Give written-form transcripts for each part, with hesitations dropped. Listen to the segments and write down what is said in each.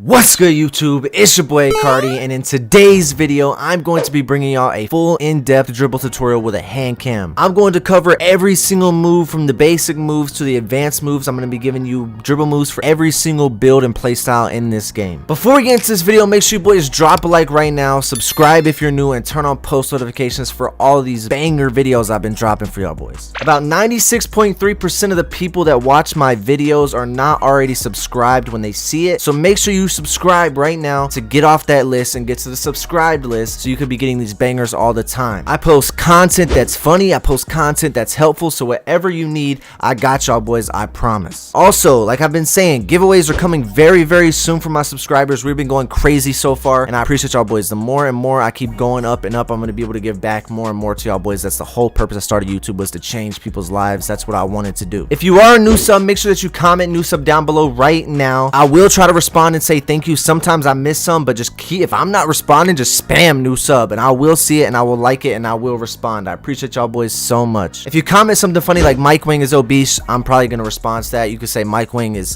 What's good, YouTube? It's your boy Cardi, and in today's video I'm going to be bringing y'all a full in-depth dribble tutorial with a hand cam. I'm going to cover every single move from the basic moves to the advanced moves. I'm going to be giving you dribble moves for every single build and play style in this game. Before we get into this video, make sure you boys drop a like right now, subscribe if you're new, and turn on post notifications for all of these banger videos I've been dropping for y'all boys. About 96.3% of the people that watch my videos are not already subscribed when they see it, so make sure you subscribe right now to get off that list and get to the subscribed list so you could be getting these bangers all the time. I post content that's funny, I post content that's helpful, so whatever you need, I got y'all boys, I promise. Also, like I've been saying, giveaways are coming very soon for my subscribers. We've been going crazy so far, and I appreciate y'all boys. The more and more I keep going up and up, I'm going to be able to give back more and more to y'all boys. That's the whole purpose I started YouTube, was to change people's lives. That's what I wanted to do. If you are a new sub, make sure that you comment new sub down below right now. I will try to respond and say thank you. Sometimes I miss some, but just if I'm not responding, just spam new sub and I will see it and I will like it and I will respond. I appreciate y'all boys so much. If you comment something funny like Mike Wing is obese, I'm probably gonna respond to that. You could say Mike Wing is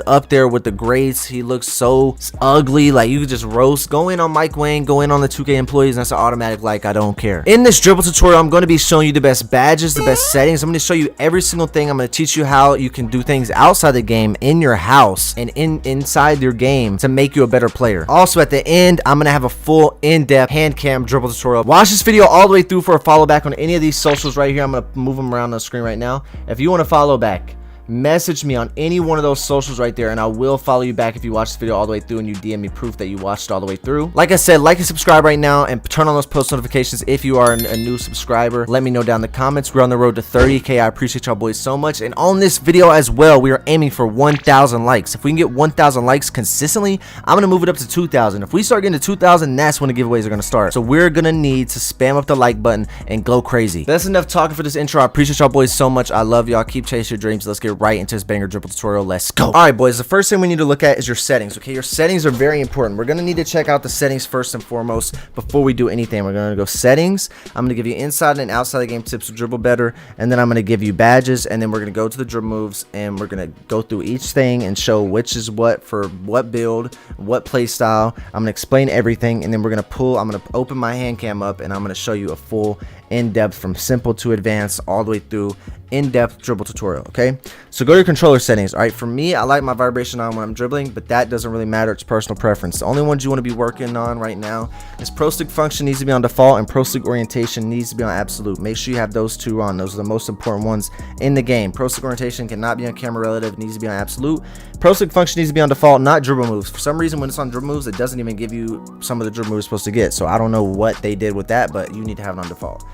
up there with the greats. He looks so ugly. Like, you could just roast. Go in on Mike Wing, go in on the 2K employees, and that's an automatic like. I don't care. In this dribble tutorial, I'm going to be showing you the best badges, the best settings. I'm going to show you every single thing. I'm going to teach you how you can do things outside the game, in your house, and inside your game to make you a better player. Also, at the end, I'm going to have a full in-depth hand cam dribble tutorial. Watch this video all the way through for a follow back on any of these socials right here. I'm going to move them around on the screen right now. If you want to follow back, message me on any one of those socials right there, and I will follow you back if you watch this video all the way through and you DM me proof that you watched it all the way through. Like I said, like and subscribe right now and turn on those post notifications if you are a new subscriber. Let me know down in the comments. We're on the road to 30K. I appreciate y'all boys so much. And on this video as well, we are aiming for 1,000 likes. If we can get 1,000 likes consistently, I'm going to move it up to 2,000. If we start getting to 2,000, that's when the giveaways are going to start. So we're going to need to spam up the like button and go crazy. That's enough talking for this intro. I appreciate y'all boys so much. I love y'all. Keep chasing your dreams. Let's get right into this banger dribble tutorial. Let's go. All right, boys, the first thing we need to look at is your settings. Okay, your settings are very important. We're going to need to check out the settings first and foremost before we do anything. We're going to go settings. I'm going to give you inside and outside the game tips to dribble better, and then I'm going to give you badges, and then we're going to go to the dribble moves, and we're going to go through each thing and show which is what for what build, what play style. I'm going to explain everything, and then we're going to I'm going to open my hand cam up, and I'm going to show you a full in-depth from simple to advanced all the way through in-depth dribble tutorial. Okay, so go to your controller settings. All right, for me, I like my vibration on when I'm dribbling, but that doesn't really matter. It's personal preference. The only ones you want to be working on right now is pro stick function needs to be on default, and pro stick orientation needs to be on absolute. Make sure you have those two on. Those are the most important ones in the game. Pro stick orientation cannot be on camera relative. It needs to be on absolute. Pro stick function needs to be on default, not dribble moves. For some reason, when it's on dribble moves, it doesn't even give you some of the dribble moves you're supposed to get. So I don't know what they did with that, but you need to have it on default.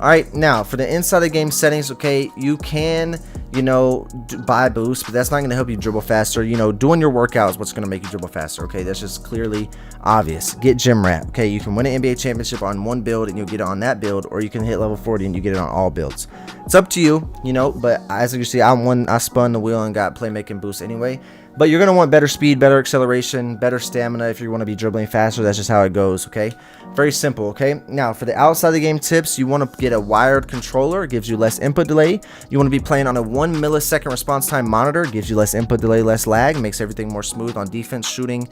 All right, now for the inside of the game settings, okay, you can, you know, buy boost, but that's not going to help you dribble faster. You know, doing your workout is what's going to make you dribble faster. Okay, that's just clearly obvious. Get gym rat. Okay, you can win an NBA championship on one build and you'll get it on that build, or you can hit level 40 and you get it on all builds. It's up to you, you know, but as you see, I spun the wheel and got playmaking boost anyway. But you're going to want better speed, better acceleration, better stamina if you want to be dribbling faster. That's just how it goes, okay? Very simple, okay? Now, for the outside of the game tips, you want to get a wired controller. It gives you less input delay. You want to be playing on a 1 millisecond response time monitor. It gives you less input delay, less lag. Makes everything more smooth on defense, shooting,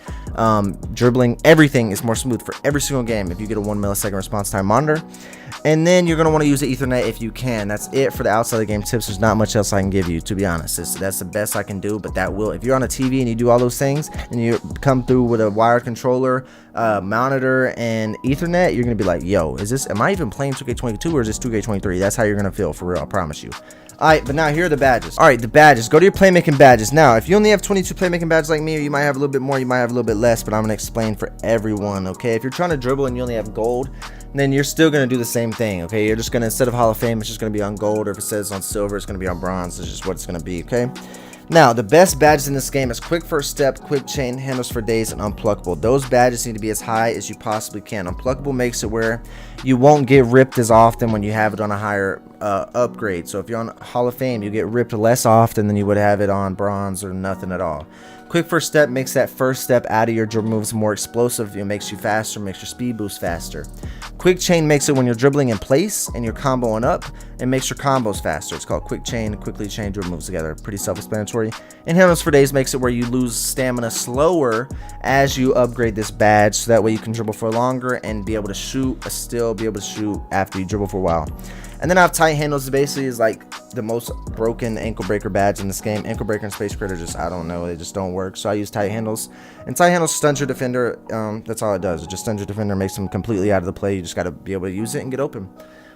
dribbling. Everything is more smooth for every single game if you get a 1 millisecond response time monitor. And then you're going to want to use the Ethernet if you can. That's it for the outside of the game tips. There's not much else I can give you, to be honest. That's the best I can do, but that will, if you're on a TV and you do all those things and you come through with a wired controller, monitor, and Ethernet, you're going to be like, yo, am I even playing 2K22 or is this 2K23? That's how you're going to feel, for real, I promise you. Alright, but now here are the badges. Alright, the badges. Go to your playmaking badges. Now, if you only have 22 playmaking badges like me, or you might have a little bit more, you might have a little bit less, but I'm going to explain for everyone, okay? If you're trying to dribble and you only have gold, then you're still going to do the same thing, okay? You're just going to, instead of Hall of Fame, it's just going to be on gold, or if it says on silver, it's going to be on bronze. It's just what it's going to be, okay? Now, the best badges in this game is quick first step, quick chain, handles for days, and unpluckable. Those badges need to be as high as you possibly can. Unpluckable makes it where you won't get ripped as often when you have it on a higher upgrade. So if you're on Hall of Fame, you get ripped less often than you would have it on bronze or nothing at all. Quick first step makes that first step out of your dribble moves more explosive. It makes you faster, makes your speed boost faster. Quick chain makes it when you're dribbling in place and you're comboing up, it makes your combos faster. It's called quick chain, quickly chain dribble moves together. Pretty self-explanatory. And handles for days makes it where you lose stamina slower as you upgrade this badge, so that way you can dribble for longer and be able to shoot, still be able to shoot after you dribble for a while. And then I have tight handles. Basically is like the most broken ankle breaker badge in this game. Ankle breaker and space creator just, I don't know, they just don't work. So I use tight handles. And tight handles stuns your defender. That's all it does. It just stuns your defender, makes them completely out of the play. You just got to be able to use it and get open.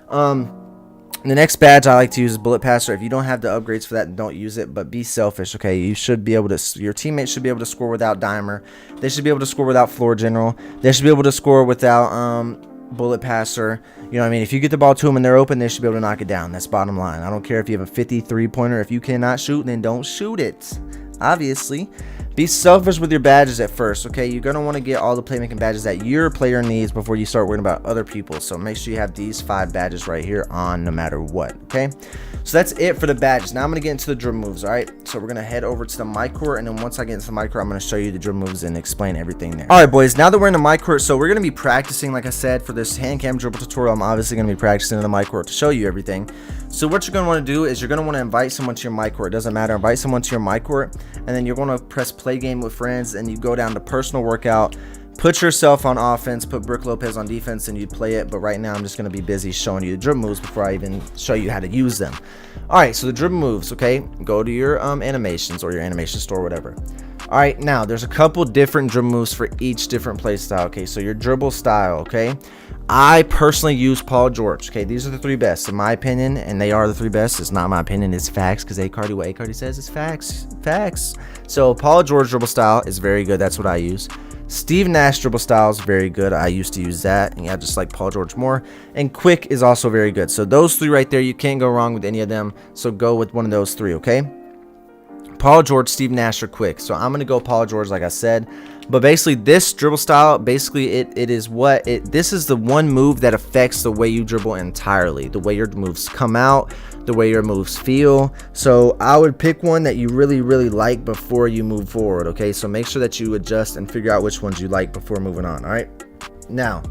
The next badge I like to use is bullet passer. If you don't have the upgrades for that, don't use it, but be selfish, okay? You should be able to, your teammates should be able to score without dimer. They should be able to score without floor general. They should be able to score without bullet passer. You know what I mean? If you get the ball to them and they're open, they should be able to knock it down. That's bottom line. I don't care if you have a 53 pointer. If you cannot shoot, then don't shoot it. Obviously, be selfish with your badges at first, okay? You're going to want to get all the playmaking badges that your player needs before you start worrying about other people. So make sure you have these 5 badges right here on no matter what, okay? So that's it for the badges. Now I'm going to get into the dribble moves, all right? So we're going to head over to the my court, and then once I get into the my court, I'm going to show you the dribble moves and explain everything there. All right, boys, now that we're in the my court, so we're going to be practicing, like I said, for this hand cam dribble tutorial. I'm obviously going to be practicing in the my court to show you everything. So what you're going to want to do is you're going to want to invite someone to your my court. It doesn't matter. Invite someone to your my court, and then you're going to press play game with friends, and you go down to personal workout. Put yourself on offense, put Brook Lopez on defense, and you play it. But right now, I'm just going to be busy showing you the dribble moves before I even show you how to use them. All right, so the dribble moves, okay? Go to your animations or your animation store, whatever. All right, now there's a couple different dribble moves for each different play style, okay? So your dribble style, okay? I personally use Paul George, okay? These are the 3 best, in my opinion, and they are the 3 best. It's not my opinion, it's facts, because what A-Cardi says is facts. So Paul George dribble style is very good. That's what I use. Steve Nash dribble style is very good. I used to use that, and yeah, just like Paul George more. And quick is also very good. So those 3 right there, you can't go wrong with any of them. So go with one of those 3, okay? Paul George, Steve Nash, or quick. So I'm gonna go Paul George, like I said. But basically, this dribble style, basically this is the one move that affects the way you dribble entirely, the way your moves come out, the way your moves feel. So I would pick one that you really like before you move forward, okay? So make sure that you adjust and figure out which ones you like before moving on. All right, now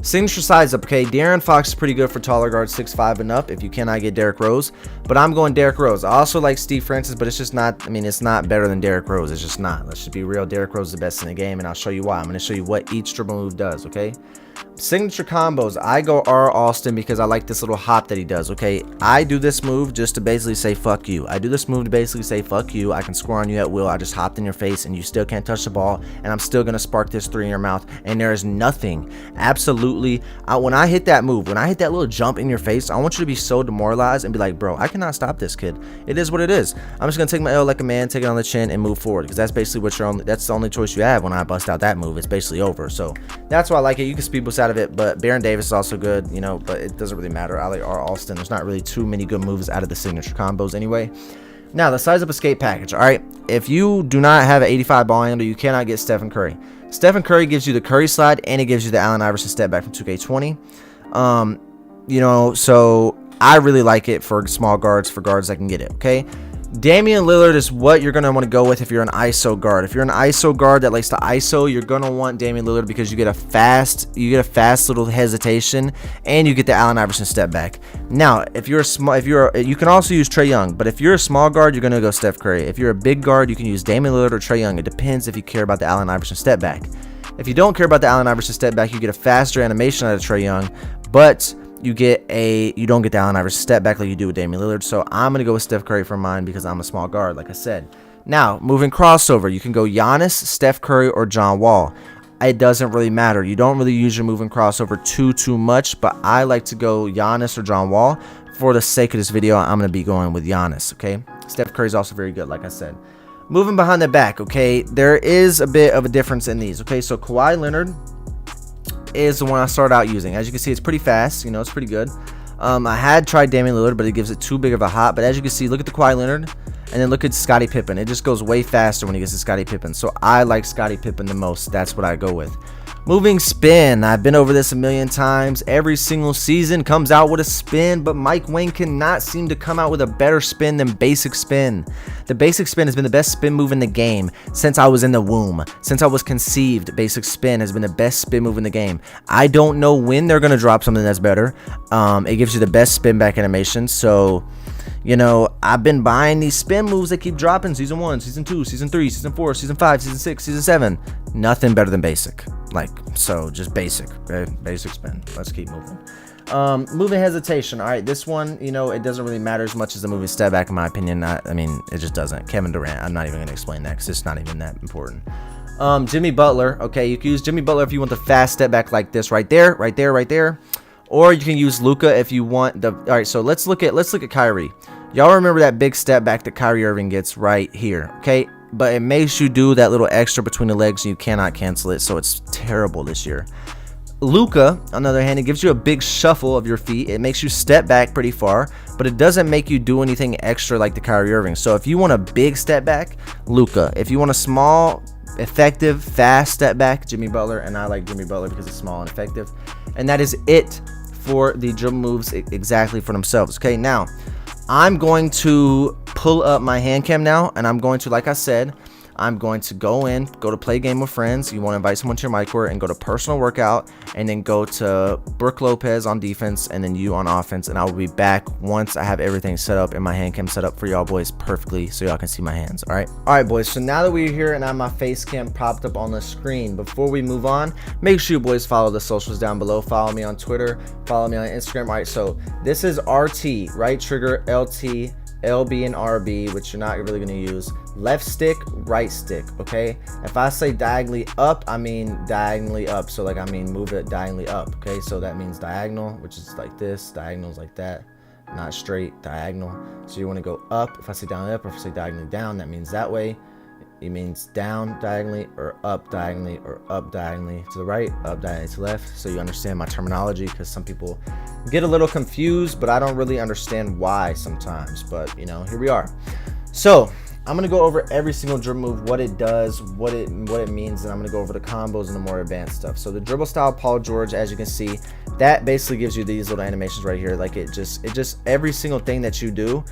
signature size up, okay? De'Aaron Fox is pretty good for taller guards, 6'5" and up, if you cannot get Derrick Rose. But I'm going Derrick Rose. I also like Steve Francis, but it's just not, I mean, it's not better than Derrick Rose. It's just not. Let's just be real. Derrick Rose is the best in the game, and I'll show you why. I'm going to show you what each dribble move does, okay? Signature combos, I go R. Austin because I like this little hop that he does, okay? I do this move just to basically say fuck you. I do this move to basically say fuck you. I can score on you at will. I just hopped in your face and you still can't touch the ball, and I'm still gonna spark this 3 in your mouth, and there is nothing, absolutely, when I hit that move, when I hit that little jump in your face, I want you to be so demoralized and be like, bro, I cannot stop this kid. It is what it is. I'm just gonna take my L like a man, take it on the chin, and move forward, because that's basically what that's the only choice you have when I bust out that move. It's basically over. So that's why I like it. You can speed boost out of it, but Baron Davis is also good, you know, but it doesn't really matter. I like R. Austin. There's not really too many good moves out of the signature combos anyway. Now, the size up escape package. All right, if you do not have an 85 ball handle, you cannot get Stephen Curry. Stephen Curry gives you the Curry slide, and it gives you the Allen Iverson step back from 2K20. You know, so I really like it for small guards, for guards that can get it, okay? Damian Lillard is what you're going to want to go with if you're an ISO guard. If you're an ISO guard that likes to ISO, you're going to want Damian Lillard because you get a fast little hesitation, and you get the Allen Iverson step back. Now, if you're a small, you can also use Trae Young, but if you're a small guard, you're going to go Steph Curry. If you're a big guard, you can use Damian Lillard or Trae Young. It depends if you care about the Allen Iverson step back. If you don't care about the Allen Iverson step back, you get a faster animation out of Trae Young, but you don't get the Allen Iverson step back like you do with Damian Lillard. So I'm going to go with Steph Curry for mine because I'm a small guard, like I said. Now, moving crossover, you can go Giannis, Steph Curry, or John Wall. It doesn't really matter. You don't really use your moving crossover too much, but I like to go Giannis or John Wall. For the sake of this video, I'm going to be going with Giannis, okay? Steph Curry is also very good, like I said. Moving behind the back, okay? There is a bit of a difference in these, okay? So Kawhi Leonard is the one I started out using. As you can see, it's pretty fast. You know, it's pretty good. I had tried Damian Lillard, but it gives it too big of a hop. But as you can see, look at the Kawhi Leonard, and then look at Scottie Pippen. It just goes way faster when he gets to Scottie Pippen. So I like Scottie Pippen the most. That's what I go with. Moving spin. I've been over this a million times. Every single season comes out with a spin, but Mike Wang cannot seem to come out with a better spin than basic spin. The basic spin has been the best spin move in the game since I was in the womb. Since I was conceived, basic spin has been the best spin move in the game. I don't know when they're going to drop something that's better. It gives you the best spin back animation. So, you know, I've been buying these spin moves that keep dropping. Season 1, Season 2, Season 3, Season 4, Season 5, Season 6, Season 7. Nothing better than basic. Like, so just basic. Okay? Basic spin. Let's keep moving. Moving hesitation. All right, this one, you know, it doesn't really matter as much as the moving step back, in my opinion. I mean, it just doesn't. Kevin Durant, I'm not even going to explain that because it's not even that important. Jimmy Butler. Okay, you can use Jimmy Butler if you want the fast step back like this right there, right there, right there. Or you can use Luka if you want the... All right, so let's look at Kyrie. Y'all remember that big step back that Kyrie Irving gets right here, okay? But it makes you do that little extra between the legs and you cannot cancel it, so it's terrible this year. Luka, on the other hand, it gives you a big shuffle of your feet. It makes you step back pretty far, but it doesn't make you do anything extra like the Kyrie Irving. So if you want a big step back, Luka. If you want a small, effective, fast step back, Jimmy Butler. And I like Jimmy Butler because it's small and effective. And that is it for the dribble moves exactly for themselves. Okay, now I'm going to pull up my hand cam now, and I'm going to, like I said, I'm going to go to play game with friends. You want to invite someone to your MyCareer and go to personal workout, and then go to Brook Lopez on defense and then you on offense. And I will be back once I have everything set up and my hand cam set up for y'all boys perfectly so y'all can see my hands. All right, boys. So now that we're here and I have my face cam popped up on the screen, before we move on, make sure you boys follow the socials down below. Follow me on Twitter, follow me on Instagram. All right, so this is RT, right trigger, LT, LB and RB, which you're not really going to use. Left stick, right stick. Okay, if I say diagonally up, I mean diagonally up. So like, I mean move it diagonally up. Okay, so that means diagonal, which is like this. Diagonal is like that, not straight. Diagonal. So you want to go up. If I say diagonally up, or if I say diagonally down, that means that way. It means down diagonally, or up diagonally, or up diagonally to the right, up diagonally to the left. So you understand my terminology, because some people get a little confused, but I don't really understand why sometimes. But you know, here we are. So I'm gonna go over every single dribble move, what it does, what it means, and I'm gonna go over the combos and the more advanced stuff. So the dribble style Paul George, as you can see, that basically gives you these little animations right here. Like it just every single thing that you do,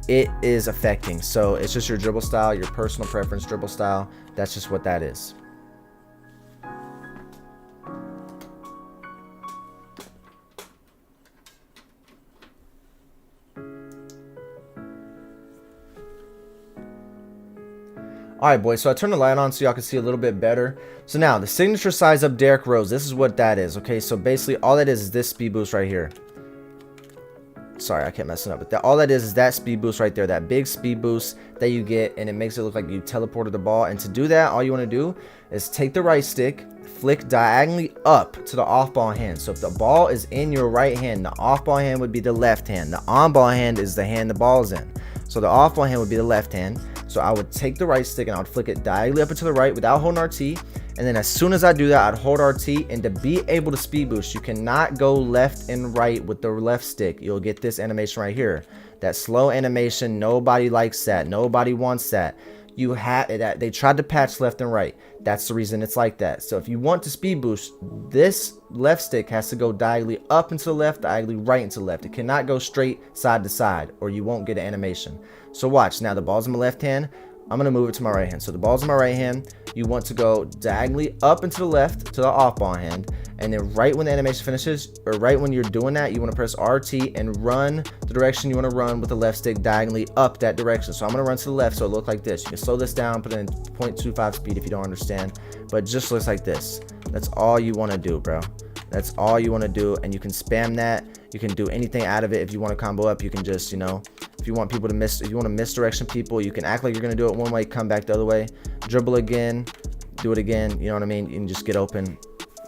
it is affecting. So it's just your dribble style, your personal preference dribble style. That's just what that is. All right, boys, so I turned the light on so y'all can see a little bit better. So now the signature size up Derrick Rose, this is what that is. Okay, so basically all that is this speed boost right here. Sorry, I kept messing up, but all that is that speed boost right there, that big speed boost that you get, and it makes it look like you teleported the ball. And to do that, all you want to do is take the right stick, flick diagonally up to the off ball hand. So if the ball is in your right hand, the off ball hand would be the left hand. The on ball hand is the hand the ball's in. So the off ball hand would be the left hand. So I would take the right stick and I would flick it diagonally up and to the right without holding RT. And then as soon as I do that, I'd hold RT. And to be able to speed boost, you cannot go left and right with the left stick. You'll get this animation right here. That slow animation, nobody likes that. Nobody wants that. You have that. They tried to patch left and right. That's the reason it's like that. So if you want to speed boost, this left stick has to go diagonally up and to the left, diagonally right and to the left. It cannot go straight side to side or you won't get an animation. So watch, now the ball's in my left hand. I'm going to move it to my right hand. So the ball's in my right hand. You want to go diagonally up and to the left to the off ball hand. And then right when the animation finishes, or right when you're doing that, you want to press RT and run the direction you want to run with the left stick diagonally up that direction. So I'm going to run to the left so it looks like this. You can slow this down, put it in 0.25 speed if you don't understand. But it just looks like this. That's all you want to do, bro. That's all you want to do. And you can spam that. You can do anything out of it. If you want to combo up, you can just, you know, if you want people to if you want to misdirection people, you can act like you're going to do it one way, come back the other way, dribble again, do it again. You know what I mean? You can just get open.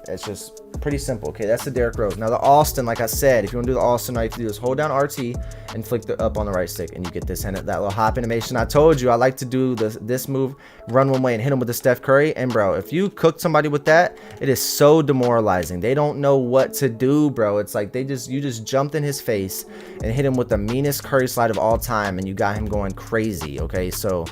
It's just pretty simple. Okay, that's the Derrick Rose. Now the Austin, like I said, if you want to do the Austin, all you have to do is hold down RT and flick the up on the right stick, and you get this that little hop animation. I told you I like to do this move, run one way and hit him with the Steph Curry. And bro, if you cook somebody with that, it is so demoralizing. They don't know what to do, bro. It's like you just jumped in his face and hit him with the meanest Curry slide of all time, and you got him going crazy. Okay, so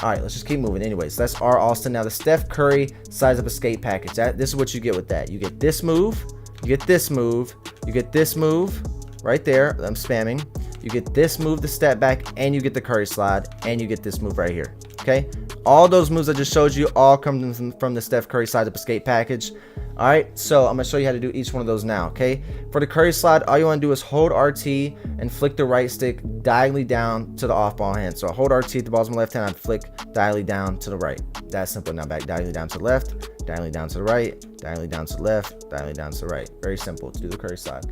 All right, let's just keep moving. Anyways, that's R. Austin. Now the Steph Curry size up escape package. This is what you get with that. You get this move, you get this move, you get this move right there. I'm spamming. You get this move, the step back, and you get the Curry slide, and you get this move right here. Okay, all those moves I just showed you all come from the Steph Curry size up escape package. All right, so I'm gonna show you how to do each one of those now. Okay, for the Curry slide, all you want to do is hold RT and flick the right stick diagonally down to the off ball hand. So I hold RT at the ball's in my left hand, I'd flick diagonally down to the right. That's simple. Now back diagonally down to the left, diagonally down to the right, diagonally down to the left, diagonally down to the right. Very simple to do the Curry slide.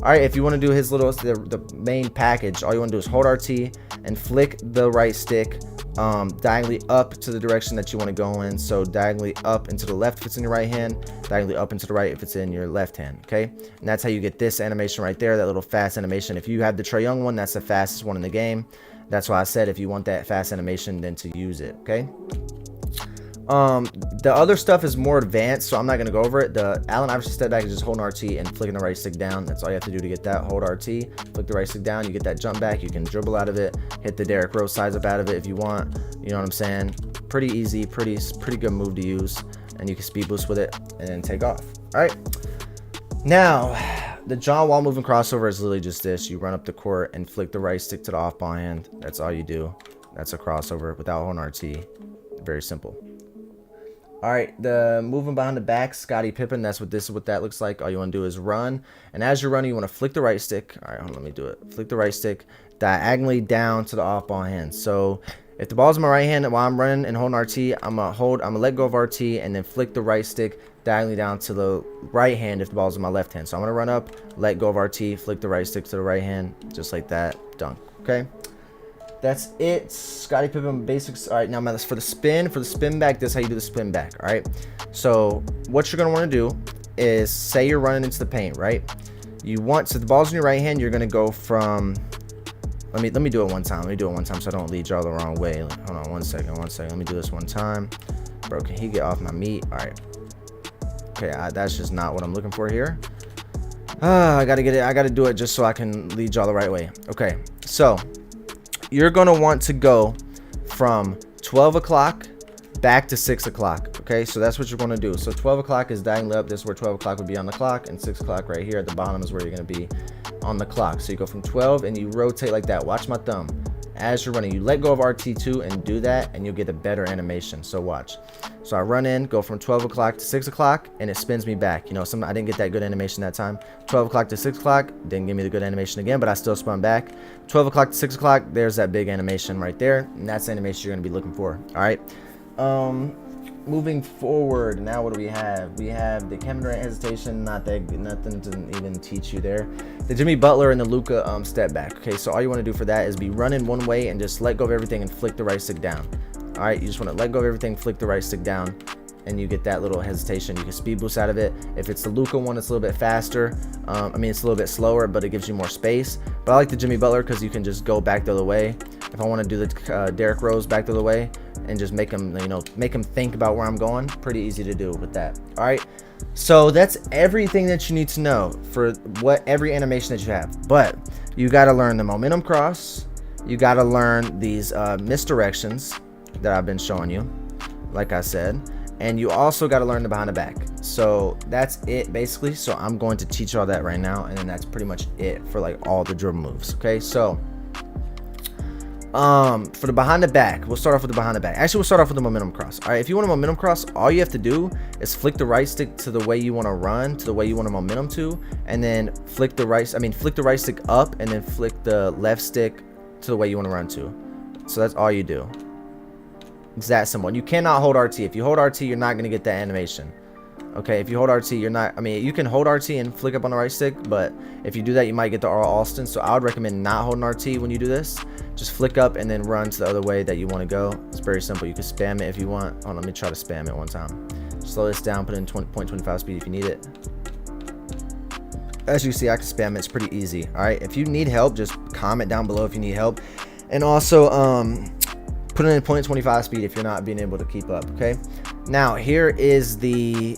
All right, if you want to do his little the main package, all you want to do is hold RT and flick the right stick diagonally up to the direction that you want to go in. So diagonally up into the left if it's in your right hand, diagonally up into the right if it's in your left hand. Okay, and that's how you get this animation right there, that little fast animation. If you have the Trae Young one, that's the fastest one in the game. That's why I said if you want that fast animation, then to use it. Okay, the other stuff is more advanced, so I'm not going to go over it. The Allen Iverson step back is just holding RT and flicking the right stick down. That's all you have to do to get that. Hold RT, flick the right stick down, you get that jump back. You can dribble out of it, hit the Derrick Rose size up out of it if you want. You know what I'm saying? Pretty easy, pretty good move to use, and you can speed boost with it and then take off. All right, now the John Wall moving crossover is literally just this. You run up the court and flick the right stick to the off ball hand. That's all you do. That's a crossover without holding RT. Very simple. All right, the moving behind the back, Scottie Pippen, that's what that looks like. All you want to do is run, and as you're running, you want to flick the right stick. All right, hold on, let me do it. Flick the right stick diagonally down to the off ball hand. So if the ball's in my right hand while I'm running and holding RT, I'm gonna let go of RT and then flick the right stick diagonally down to the right hand if the ball's in my left hand. So I'm gonna run up, let go of RT, flick the right stick to the right hand, just like that, dunk. Okay, that's it. Scottie Pippen basics. All right, now for the spin back, this is how you do the spin back. All right, so what you're gonna want to do is, say you're running into the paint, right? So the ball's in your right hand, you're gonna go from, let me do it one time. Let me do it one time so I don't lead y'all the wrong way. Hold on one second. Let me do this one time. Bro, can he get off my meat? All right. Okay, that's just not what I'm looking for here. I gotta get it. I gotta do it just so I can lead y'all the right way. Okay, so you're gonna want to go from 12 o'clock back to 6 o'clock. Okay, so that's what you're gonna do. So 12 o'clock is diagonally up. This is where 12 o'clock would be on the clock, and 6 o'clock right here at the bottom is where you're gonna be on the clock. So you go from 12 and you rotate like that. Watch my thumb. As you're running, you let go of RT2 and do that, and you'll get a better animation. So watch. So I run in, go from 12 o'clock to 6 o'clock, and it spins me back. You know, I didn't get that good animation that time. 12 o'clock to 6 o'clock, didn't give me the good animation again, but I still spun back. 12 o'clock to 6 o'clock, there's that big animation right there, and that's the animation you're going to be looking for. All right. Moving forward, now what do we have? We have the Kevin Durant hesitation, nothing to even teach you there. The Jimmy Butler and the Luka step back. Okay, so all you want to do for that is be running one way and just let go of everything and flick the right stick down. All right, you just want to let go of everything, flick the right stick down, and you get that little hesitation. You can speed boost out of it. If it's the Luka one, it's a little bit faster. It's a little bit slower, but it gives you more space. But I like the Jimmy Butler because you can just go back the other way. If I want to do the Derrick Rose back the other way and just make him, make him think about where I'm going, pretty easy to do with that. All right, so that's everything that you need to know for every animation that you have. But you got to learn the momentum cross. You got to learn these misdirections that I've been showing you, like I said, and you also got to learn the behind the back. So that's it basically. So I'm going to teach you all that right now, and then that's pretty much it for like all the dribble moves. Okay, so for the behind the back, we'll start off with the behind the back. Actually, we'll start off with the momentum cross. All right, if you want a momentum cross, all you have to do is flick the right stick to the way you want to run, to the way you want a momentum to, and then flick the right stick up, and then flick the left stick to the way you want to run to. So that's all you do. It's that simple. And you cannot hold RT. If you hold RT, you're not going to get that animation. Okay, if you hold RT, you're not, you can hold RT and flick up on the right stick, but if you do that, you might get the R. Austin. So I would recommend not holding RT when you do this. Just flick up and then run to the other way that you want to go. It's very simple. You can spam it if you want. Oh, let me try to spam it one time. Slow this down, put it in 0.25 speed if you need it. As you see, I can spam it. It's pretty easy. All right, if you need help, just comment down below if you need help. And also, put it in 0.25 speed if you're not being able to keep up. Okay, now here is the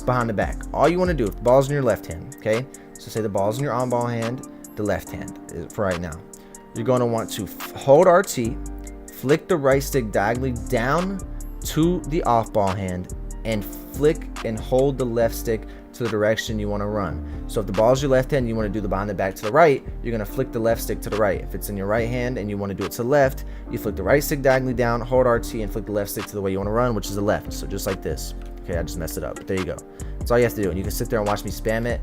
behind the back. All you want to do, if the ball's in your left hand, okay, so say the ball's in your on ball hand, the left hand for right now, you're going to want to hold RT, flick the right stick diagonally down to the off ball hand and flick and hold the left stick to the direction you want to run. So if the ball is your left hand, you want to do the behind the back to the right, you're going to flick the left stick to the right. If it's in your right hand and you want to do it to the left, you flick the right stick diagonally down, hold RT, and flick the left stick to the way you want to run, which is the left. So just like this. Okay, I just messed it up, but there you go. That's all you have to do. And you can sit there and watch me spam it.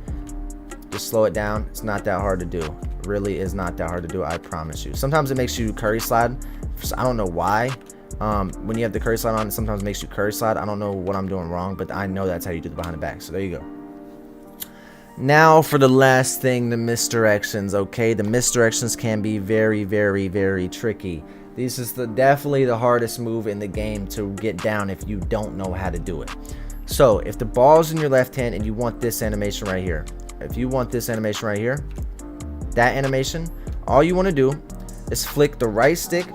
Just slow it down. It's not that hard to do. It really is not that hard to do, I promise you. Sometimes it makes you curry slide. I don't know why. When you have the curry slide on, it sometimes makes you curry slide. I don't know what I'm doing wrong, but I know that's how you do the behind the back. So there you go. Now for the last thing, the misdirections. Okay, the misdirections can be very, very, very tricky. This is definitely the hardest move in the game to get down if you don't know how to do it. So if the ball's in your left hand and you want this animation right here, if you want this animation right here, that animation, all you want to do is flick the right stick,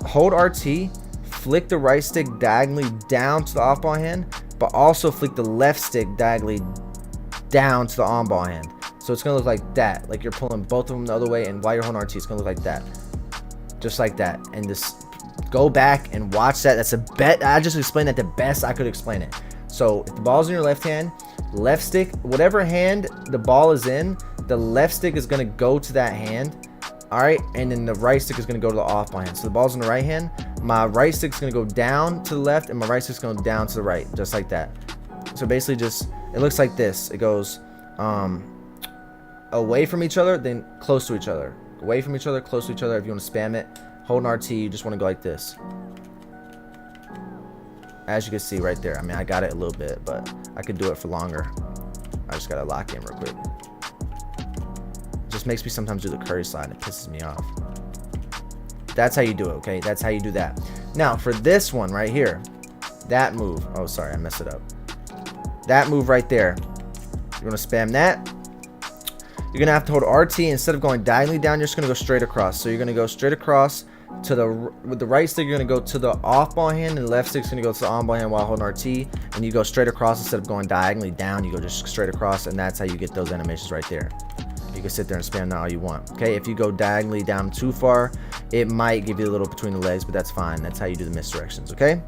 hold RT, flick the right stick diagonally down to the off ball hand, but also flick the left stick diagonally down to the on ball hand. So it's gonna look like that, like you're pulling both of them the other way, and while you're holding RT, it's gonna look like that, just like that. And just go back and watch that. That's a bet. I just explained that the best I could explain it. So if the ball's in your left hand, left stick, whatever hand the ball is in, the left stick is gonna go to that hand. All right, and then the right stick is gonna go to the off ball hand. So the ball's in the right hand, my right stick's gonna go down to the left, and my right stick's gonna go down to the right, just like that. So basically, just it looks like this. It goes away from each other, then close to each other. Away from each other, close to each other. If you want to spam it, hold an RT, you just want to go like this. As you can see right there. I mean, I got it a little bit, but I could do it for longer. I just gotta lock in real quick. It just makes me sometimes do the curry slide, and it pisses me off. That's how you do it, okay? That's how you do that. Now, for this one right here, that move. Oh, sorry, I messed it up. That move right there. You're gonna spam that. You're gonna have to hold RT. Instead of going diagonally down, you're just gonna go straight across. So you're gonna go straight across to the, with the right stick, you're gonna go to the off ball hand, and the left stick's gonna go to the on ball hand while holding RT. And you go straight across instead of going diagonally down. You go just straight across, and that's how you get those animations right there. You can sit there and spam that all you want. Okay, if you go diagonally down too far, it might give you a little between the legs, but that's fine. That's how you do the misdirections. Okay.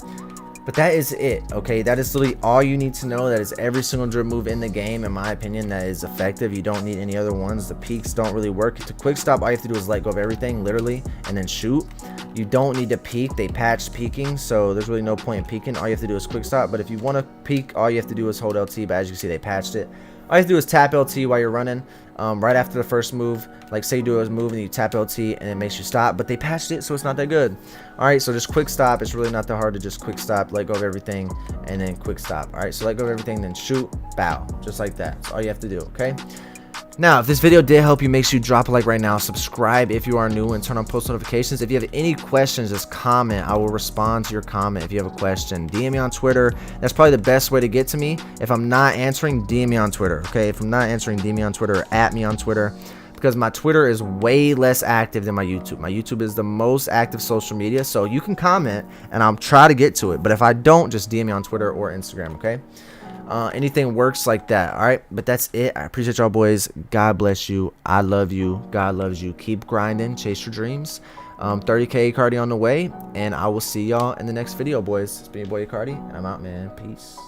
But that is it, okay? That is literally all you need to know. That is every single dribble move in the game, in my opinion, that is effective. You don't need any other ones. The peaks don't really work. To quick stop, all you have to do is let go of everything, literally, and then shoot. You don't need to peek. They patched peeking, so there's really no point in peeking. All you have to do is quick stop. But if you want to peek, all you have to do is hold LT. But as you can see, they patched it. All you have to do is tap LT while you're running. Right after the first move, like say you do a move and you tap LT and it makes you stop, but they patched it, so it's not that good. All right, so just quick stop. It's really not that hard to just quick stop, let go of everything, and then quick stop. All right, so let go of everything, then shoot, bow, just like that. That's all you have to do, okay? Now, if this video did help you, make sure you drop a like right now, subscribe if you are new, and turn on post notifications. If you have any questions, just comment. I will respond to your comment if you have a question. DM me on Twitter. That's probably the best way to get to me. If I'm not answering, DM me on Twitter, okay? If I'm not answering, DM me on Twitter, or at me on Twitter, because my Twitter is way less active than my YouTube. My YouTube is the most active social media, so you can comment, and I'll try to get to it. But if I don't, just DM me on Twitter or Instagram, okay? Anything works like that. All right, but that's it. I appreciate y'all, boys. God bless you. I love you. God loves you. Keep grinding, chase your dreams. 30K Cardi on the way, and I will see y'all in the next video, boys. It's been your boy Cardi, and I'm out, man. Peace.